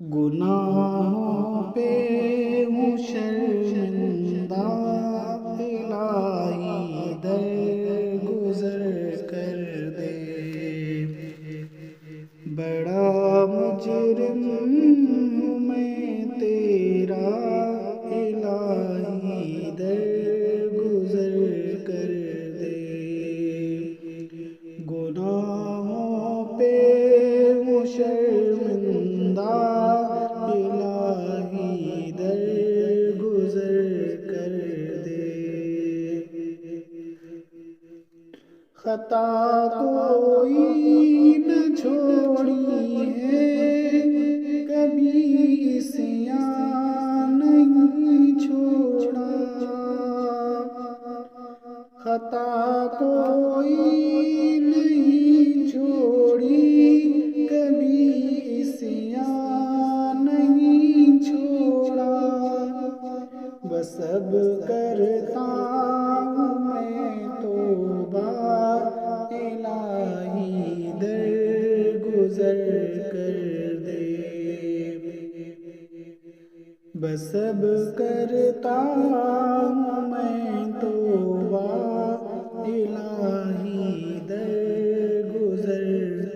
گناہوں پہ ہوں شرمندہ، الہی درگزر کر دے۔ بڑا مجرم ہوں میں تیرا، الہی درگزر کر دے۔ گناہوں پہ ہوں شرمندہ، الہی درگزر کر دے۔ خطا کوئی نہ چھوڑی ہے، کبھی عصیان نہیں چھوڑا۔ خطا کوئی نہیں چھوڑی، کبھی عصیان نہیں چھوڑا۔ بس اب کرتا ہوں میں توبہ، الہی درگزر کر دے۔ بس اب کرتا ہوں میں توبہ، الہی درگزر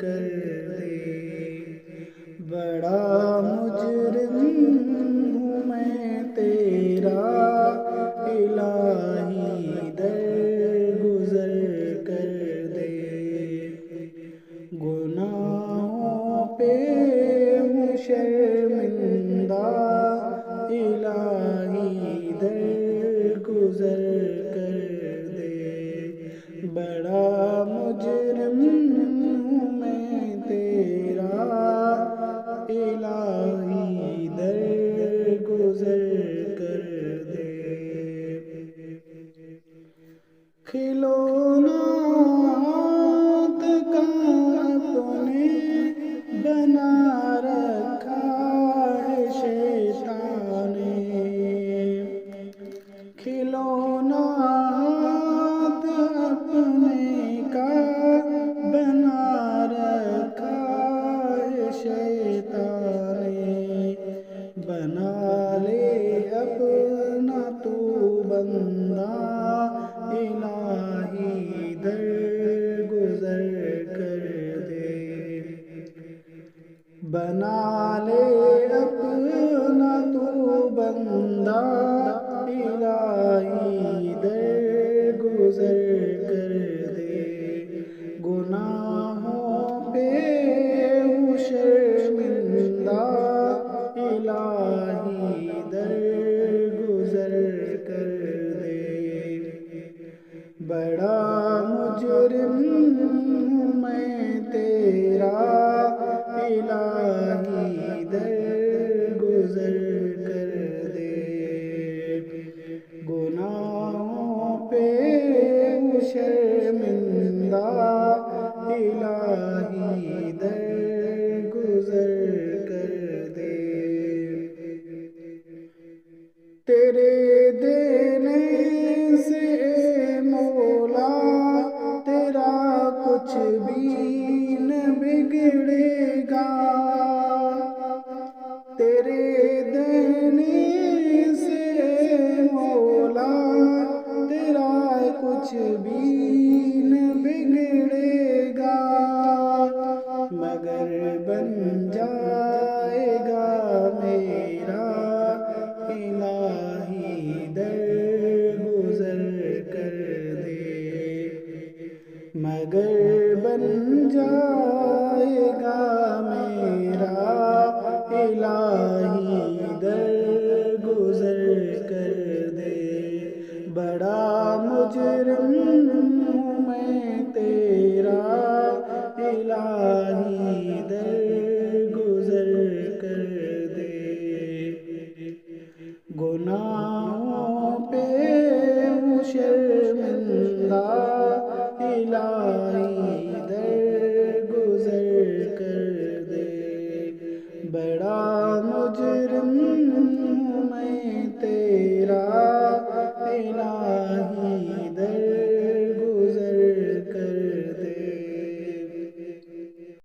کر دے۔ بڑا مجرم ہوں میں تیرا، الہی درگزر کر دے۔ گناہوں پہ ہوں شرمندہ، الہی درگزر کر دے۔ بڑا مجرم ہوں میں تیرا، الہی درگزر کر دے۔ کھلونا ہاتھ کا اپنے بنا رکھا ہے شیطان نے۔ کھلونا ہاتھ اپنے کا بنا رکھا ہے شیطان نے۔ بنا لے اپنا تو بندہ، الہی درگزر کر دے۔ بنا لے اپنا تو بندہ، الہی درگزر کر دے۔ گناہوں پہ ہوں شرمندہ، الہی درگزر کر دے۔ بڑا مجرم ہوں میں تیرا، الہی درگزر کر دے۔ گناہوں پہ ہوں شرمندہ، الہی درگزر کر دے۔ تیرے دینے سے اے مولا، تیرا کچھ بھی نہ بگڑے گا۔ تیرے